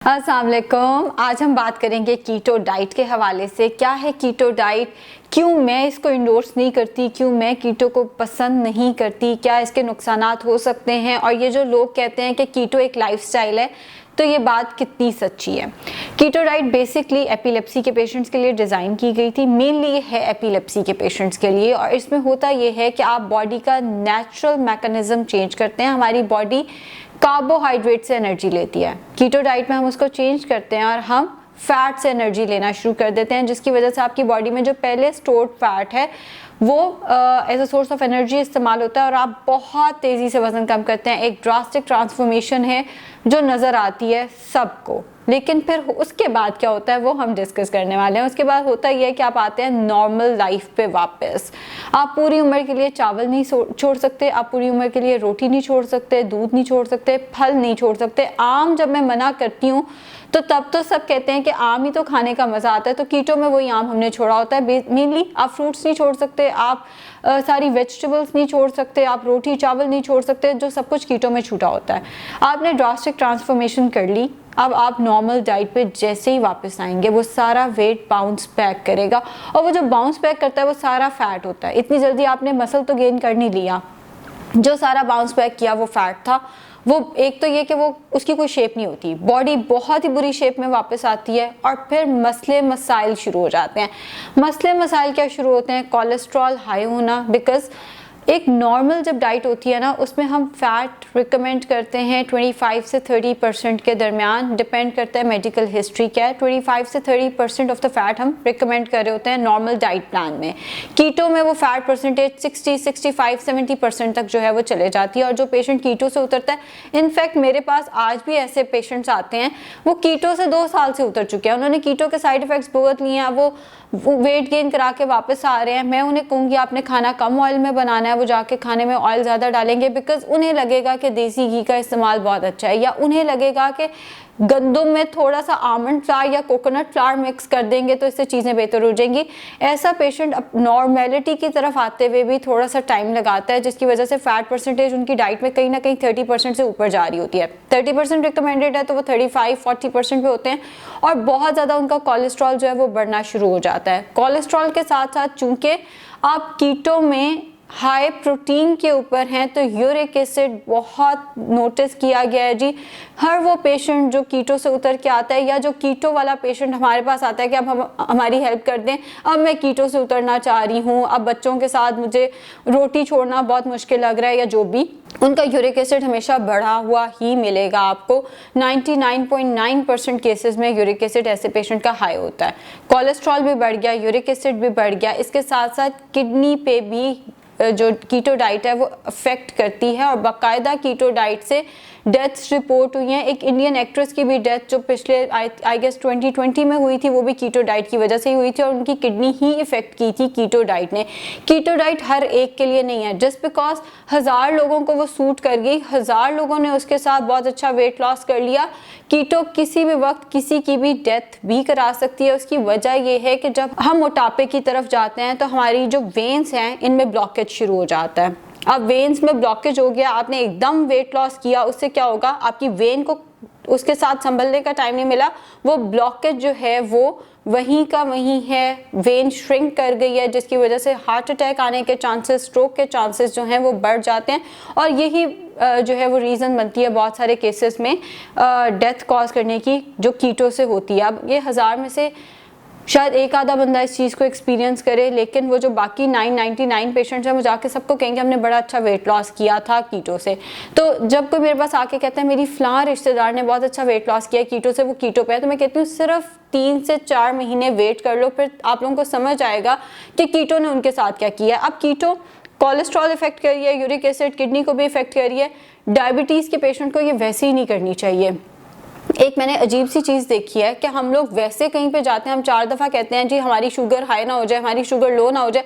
अस्सलाम वालेकुम। आज हम बात करेंगे कीटो डाइट के हवाले से। क्या है कीटो डाइट, क्यों मैं इसको इंडोर्स नहीं करती, क्यों मैं कीटो को पसंद नहीं करती, क्या इसके नुकसानात हो सकते हैं, और ये जो लोग कहते हैं कि कीटो एक लाइफस्टाइल है, तो ये बात कितनी सच्ची है। कीटो डाइट बेसिकली एपिलेप्सी के पेशेंट्स के लिए डिज़ाइन की गई थी। मेनली ये है एपिलेप्सी के पेशेंट्स के लिए, और इसमें होता ये है कि आप बॉडी का नेचुरल मैकेनिज्म चेंज करते हैं। हमारी बॉडी कार्बोहाइड्रेट से एनर्जी लेती है, कीटो डाइट में हम उसको चेंज करते हैं और हम फैट से एनर्जी लेना शुरू कर देते हैं, जिसकी वजह से आपकी बॉडी में जो पहले स्टोर्ड फैट है वो as a source of energy इस्तेमाल होता है और आप बहुत तेज़ी से वज़न कम करते हैं। एक ड्रास्टिक ट्रांसफॉर्मेशन है जो नज़र आती है सबको। लेकिन फिर उसके बाद क्या होता है वो हम डिस्कस करने वाले हैं। उसके बाद होता यह है कि आप आते हैं नॉर्मल लाइफ पे वापस। आप पूरी उम्र के लिए चावल नहीं छोड़ सकते, आप पूरी उम्र के लिए रोटी नहीं छोड़ सकते, दूध नहीं छोड़ सकते, फल नहीं छोड़ सकते। आम जब मैं मना करती हूँ तो तब तो सब कहते हैं कि आम ही तो खाने का मज़ा आता है, तो कीटो में वही आम हमने छोड़ा होता है। मेनली आप फ्रूट्स नहीं छोड़ सकते, आप सारी वेजिटेबल्स नहीं छोड़ सकते, आप रोटी चावल नहीं छोड़ सकते, जो सब कुछ कीटो में छूटा होता है। आपने ड्रास्टिक ट्रांसफॉर्मेशन कर ली, अब आप नॉर्मल डाइट पे जैसे ही वापस आएंगे वो सारा वेट बाउंस बैक करेगा, और वो जो बाउंस बैक करता है वो सारा फैट होता है। इतनी जल्दी आपने मसल तो गेन कर नहीं लिया, जो सारा बाउंस बैक किया वो फैट था। वो एक तो ये कि वो उसकी कोई शेप नहीं होती, बॉडी बहुत ही बुरी शेप में वापस आती है, और फिर मसले मसाइल शुरू हो जाते हैं। मसले मसाइल क्या शुरू होते हैं? कोलेस्ट्रॉल हाई होना, बिकॉज एक नॉर्मल जब डाइट होती है ना उसमें हम फैट रिकमेंड करते हैं 25 से 30% के दरमियान, डिपेंड करता है मेडिकल हिस्ट्री क्या है। 25 से 30% ऑफ द फैट हम रिकमेंड कर रहे होते हैं नॉर्मल डाइट प्लान में। कीटो में वो फैट परसेंटेज 60, 65, 70% तक जो है वो चले जाती है, और जो पेशेंट कीटो से उतरता है, इनफैक्ट मेरे पास आज भी ऐसे पेशेंट्स आते हैं वो कीटो से 2 साल से उतर चुके हैं, उन्होंने कीटो के साइड इफेक्ट्स भुगत लिए हैं, वो वेट गेन करा के वापस आ रहे हैं। मैं उन्हें कहूँगी आपने खाना कम ऑयल में बनाना है, वो जाके खाने में ऑयल ज़्यादा डालेंगे, बिकॉज उन्हें लगेगा कि देसी घी का इस्तेमाल बहुत अच्छा है, या उन्हें लगेगा कि गंदम में थोड़ा सा आमंड फ्लावर या कोकोनट फ्लावर मिक्स कर देंगे तो इससे चीज़ें बेहतर हो जाएंगी। ऐसा पेशेंट नॉर्मेलिटी की तरफ आते हुए भी थोड़ा सा टाइम लगाता है, जिसकी वजह से फैट परसेंटेज उनकी डाइट में कहीं ना कहीं 30% से ऊपर जा रही होती है। 30% रिकमेंडेड है तो वो 35-40% पे होते हैं, और बहुत ज़्यादा उनका कोलेस्ट्रॉल जो है वो बढ़ना शुरू हो जाता है। कोलेस्ट्रॉल के साथ साथ चूँकि आप कीटो में हाई प्रोटीन के ऊपर हैं तो यूरिक एसिड बहुत नोटिस किया गया है जी। हर वो पेशेंट जो कीटो से उतर के आता है, या जो कीटो वाला पेशेंट हमारे पास आता है कि अब हम हमारी हेल्प कर दें, अब मैं कीटो से उतरना चाह रही हूँ, अब बच्चों के साथ मुझे रोटी छोड़ना बहुत मुश्किल लग रहा है, या जो भी, उनका यूरिक एसिड हमेशा बढ़ा हुआ ही मिलेगा आपको। 99.9% केसेस में यूरिक एसिड ऐसे पेशेंट का हाई होता है। कोलेस्ट्रॉल भी बढ़ गया, यूरिक एसिड भी बढ़ गया, इसके साथ साथ किडनी पे भी जो कीटो डाइट है वो अफेक्ट करती है, और बाकायदा कीटो डाइट से डेथ्स रिपोर्ट हुई हैं। एक इंडियन एक्ट्रेस की भी डेथ जो पिछले आई गेस 2020 में हुई थी, वो भी कीटो डाइट की वजह से ही हुई थी, और उनकी किडनी ही इफेक्ट की थी कीटो डाइट ने। कीटो डाइट हर एक के लिए नहीं है, जस्ट बिकॉज 1000 लोगों को वो सूट कर गई, 1000 लोगों ने उसके साथ बहुत अच्छा वेट लॉस कर लिया। कीटो किसी भी वक्त किसी की भी डेथ भी करा सकती है। उसकी वजह ये है कि जब हम मोटापे की तरफ जाते हैं तो हमारी जो वेन्स हैं इनमें ब्लॉकेज शुरू हो जाता है। अब वेन्स में ब्लॉकेज हो गया, आपने एकदम वेट लॉस किया, उससे क्या होगा, आपकी वेन को उसके साथ संभलने का टाइम नहीं मिला, वो ब्लॉकेज जो है वो वहीं का वहीं है, वेन श्रिंक कर गई है, जिसकी वजह से हार्ट अटैक आने के चांसेस, स्ट्रोक के चांसेस जो हैं वो बढ़ जाते हैं, और यही जो है वो रीज़न बनती है बहुत सारे केसेस में डेथ कॉज करने की, जो कीटो से होती है। अब ये 1000 में से शायद एक आधा बंदा इस चीज़ को एक्सपीरियंस करे, लेकिन वो जो बाकी 999 पेशेंट्स हैं वो जाके सबको कहेंगे हमने बड़ा अच्छा वेट लॉस किया था कीटो से। तो जब कोई मेरे पास आके कहता है मेरी फ़लाँ रिश्तेदार ने बहुत अच्छा वेट लॉस किया कीटो से, वो कीटो पे है, तो मैं कहती हूँ सिर्फ 3 से 4 महीने वेट कर लो, फिर आप लोगों को समझ आएगा कि कीटो ने उनके साथ क्या किया। अब कीटो कोलेस्ट्रॉल इफेक्ट कर रही है, यूरिक एसिड किडनी को भी इफेक्ट कर रही है। डायबिटीज़ के पेशेंट को ये वैसे ही नहीं करनी चाहिए। एक मैंने अजीब सी चीज़ देखी है कि हम लोग वैसे कहीं पे जाते हैं, हम 4 दफ़ा कहते हैं जी हमारी शुगर हाई ना हो जाए, हमारी शुगर लो ना हो जाए।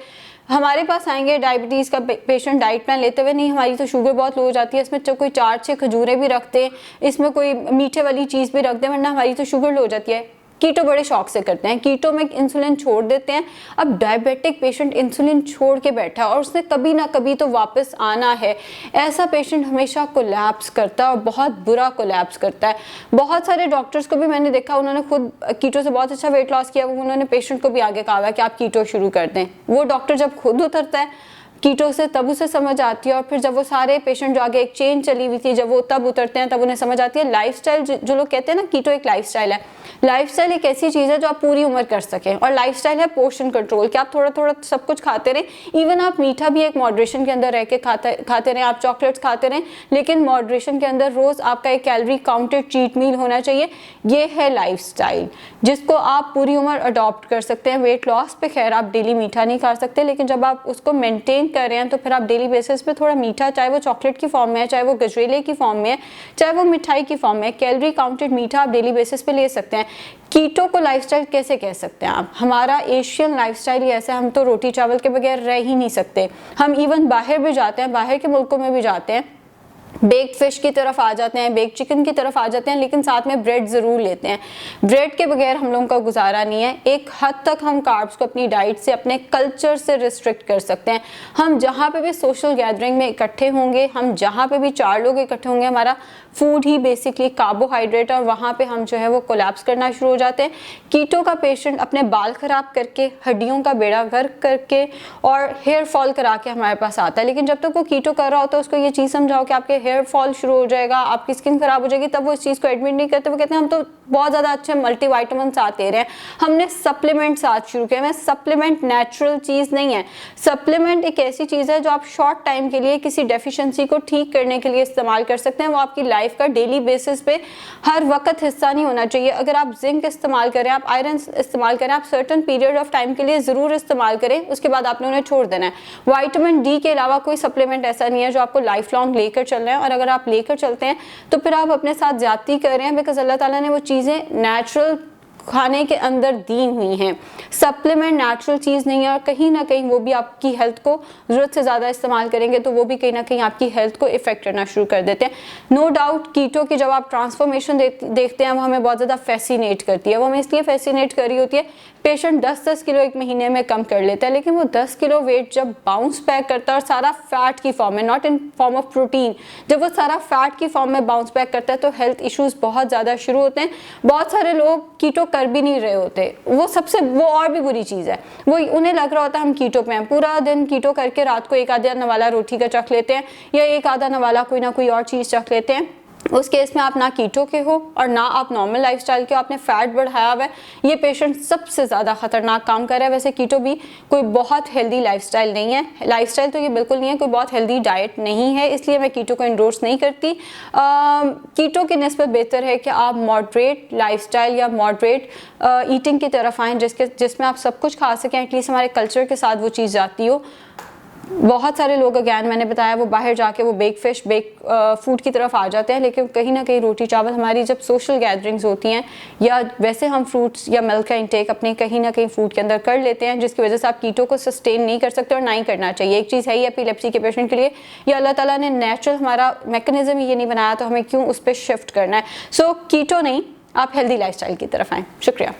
हमारे पास आएंगे डायबिटीज़ का पेशेंट डाइट प्लान लेते हुए, नहीं हमारी तो शुगर बहुत लो हो जाती है, इसमें कोई 4-6 खजूरें भी रखते हैं, इसमें कोई मीठे वाली चीज़ भी रखते हैं, वरना हमारी तो शुगर लो हो जाती है। कीटो बड़े शौक से करते हैं, कीटो में इंसुलिन छोड़ देते हैं। अब डायबिटिक पेशेंट इंसुलिन छोड़ के बैठा है और उसने कभी ना कभी तो वापस आना है, ऐसा पेशेंट हमेशा कोलैप्स करता है और बहुत बुरा कोलैप्स करता है। बहुत सारे डॉक्टर्स को भी मैंने देखा, उन्होंने खुद कीटो से बहुत अच्छा वेट लॉस किया, उन्होंने पेशेंट को भी आगे कहा है कि आप कीटो शुरू कर दें। वो डॉक्टर जब खुद उतरता है कीटो से तब उसे समझ आती है, और फिर जब वो सारे पेशेंट जो आगे एक चेन चली हुई थी जब वो तब उतरते हैं तब उन्हें समझ आती है। लाइफस्टाइल जो लोग कहते हैं ना कीटो एक लाइफस्टाइल है, लाइफस्टाइल एक ऐसी चीज़ है जो आप पूरी उम्र कर सकें, और लाइफस्टाइल है पोर्शन कंट्रोल, कि आप थोड़ा थोड़ा सब कुछ खाते रहें। इवन आप मीठा भी एक मॉडरेशन के अंदर रह के खाते रहें, आप चॉकलेट्स खाते रहें, लेकिन मॉडरेशन के अंदर रोज़ आपका एक कैलोरी काउंटेड चीट मील होना चाहिए। ये है लाइफस्टाइल जिसको आप पूरी उम्र अडॉप्ट कर सकते हैं। वेट लॉस पे खैर आप डेली मीठा नहीं खा सकते, लेकिन जब आप उसको मेंटेन कर रहे हैं तो फिर आप डेली बेसिस पे थोड़ा मीठा, चाहे वो चॉकलेट की फॉर्म में है, चाहे वो गजरेले की फॉर्म में है, चाहे वो मिठाई की फॉर्म में है, कैलोरी काउंटेड मीठा आप डेली बेसिस पे ले सकते हैं। कीटो को लाइफस्टाइल कैसे कह सकते हैं आप? हमारा एशियन लाइफस्टाइल ही ऐसा है, हम तो रोटी चावल के बगैर रह ही नहीं सकते। हम इवन बाहर भी जाते हैं, बाहर के मुल्कों में भी जाते हैं, बेक्ड फिश की तरफ आ जाते हैं, बेक्ड चिकन की तरफ आ जाते हैं, लेकिन साथ में ब्रेड ज़रूर लेते हैं। ब्रेड के बगैर हम लोगों का गुजारा नहीं है। एक हद तक हम कार्ब्स को अपनी डाइट से, अपने कल्चर से रिस्ट्रिक्ट कर सकते हैं। हम जहाँ पे भी सोशल गैदरिंग में इकट्ठे होंगे, हम जहाँ पे भी 4 लोग इकट्ठे होंगे, हमारा फूड ही बेसिकली कार्बोहाइड्रेट, और वहाँ पे हम जो है वो कोलैप्स करना शुरू हो जाते हैं। कीटो का पेशेंट अपने बाल ख़राब करके, हड्डियों का बेड़ा गर्क करके और हेयर फॉल करा के हमारे पास आता है, लेकिन जब तक वो कीटो कर रहा होता है उसको ये चीज़ समझाओ कि आपके हेयर फॉल शुरू हो जाएगा, आपकी स्किन खराब हो जाएगी, तब वो इस चीज़ को एडमिट नहीं करते। वो कहते हैं हम तो बहुत ज़्यादा अच्छे मल्टीविटामिन साथ दे रहे हैं, हमने सप्लीमेंट साथ शुरू किया। सप्लीमेंट नेचुरल चीज़ नहीं है। सप्लीमेंट एक ऐसी चीज़ है जो आप शॉर्ट टाइम के लिए किसी डेफिशिएंसी को ठीक करने के लिए इस्तेमाल कर सकते हैं। वो आपकी लाइफ का डेली बेसिस पे हर वक्त हिस्सा नहीं होना चाहिए। अगर आप जिंक इस्तेमाल करें, आप आयरन इस्तेमाल करें, आप सर्टन पीरियड ऑफ टाइम के लिए ज़रूर इस्तेमाल करें, उसके बाद आपने उन्हें छोड़ देना है। विटामिन डी के अलावा कोई सप्लीमेंट ऐसा नहीं है जो आपको लाइफ लॉन्ग लेकर चल रहे हैं, और अगर आप लेकर चलते हैं तो फिर आप अपने साथ ज्यादती कर रहे हैं, बिकॉज अल्लाह ताला ने वो चीज़ें नेचुरल खाने के अंदर दी हुई हैं। सप्लीमेंट नेचुरल चीज़ नहीं है, और कहीं ना कहीं वो भी आपकी हेल्थ को ज़रूरत से ज़्यादा इस्तेमाल करेंगे तो वो भी कहीं ना कहीं आपकी हेल्थ को इफेक्ट करना शुरू कर देते हैं। नो डाउट कीटो की जब आप ट्रांसफॉर्मेशन देखते हैं वो हमें बहुत ज़्यादा फैसिनेट करती है। वो हमें इसलिए फैसिनेट कर रही होती है, पेशेंट 10-10 किलो एक महीने में कम कर लेता है, लेकिन वो 10 किलो वेट जब बाउंस बैक करता है और सारा फैट की फॉर्म में, not in form of protein, जब वो सारा फैट की फॉर्म में बाउंस बैक करता है तो हेल्थ इश्यूज बहुत ज़्यादा शुरू होते हैं। बहुत सारे लोग कीटो कर भी नहीं रहे होते, वो और भी बुरी चीज़ है। वो उन्हें लग रहा होता है हम कीटो पे हैं, पूरा दिन कीटो करके रात को एक आधा नवाला रोटी का चख लेते हैं या एक आधा नवाला कोई ना कोई और चीज़ चख लेते हैं। उस केस में आप ना कीटो के हो और ना आप नॉर्मल लाइफस्टाइल के हो, आपने फैट बढ़ाया हुआ है। ये पेशेंट सबसे ज़्यादा खतरनाक काम कर रहा है। वैसे कीटो भी कोई बहुत हेल्दी लाइफस्टाइल नहीं है, लाइफस्टाइल तो ये बिल्कुल नहीं है, कोई बहुत हेल्दी डाइट नहीं है, इसलिए मैं कीटो को इंडोर्स नहीं करती। कीटो की निस्बत बेहतर है कि आप मॉडरेट लाइफस्टाइल या मॉडरेट ईटिंग की तरफ आएँ, जिसमें आप सब कुछ खा सकें, एटलीस्ट हमारे कल्चर के साथ वो चीज़ जाती हो। बहुत सारे लोग अगैन मैंने बताया वो बाहर जाके वो बेक फिश, बेक फूड की तरफ आ जाते हैं, लेकिन कहीं ना कहीं रोटी चावल हमारी जब सोशल गैदरिंग्स होती हैं या वैसे हम फ्रूट्स या मिल्क का इंटेक अपने कहीं ना कहीं फूड के अंदर कर लेते हैं, जिसकी वजह से आप कीटो को सस्टेन नहीं कर सकते और ना ही करना चाहिए। एक चीज़ है ही एपिलेप्सी के पेशेंट के लिए, या अल्लाह ताला ने नेचुरल हमारा मैकेनिज्म ये नहीं बनाया तो हमें क्यों उस पर शिफ्ट करना है। सो कीटो नहीं, आप हेल्दी लाइफस्टाइल की तरफ आएँ। शुक्रिया।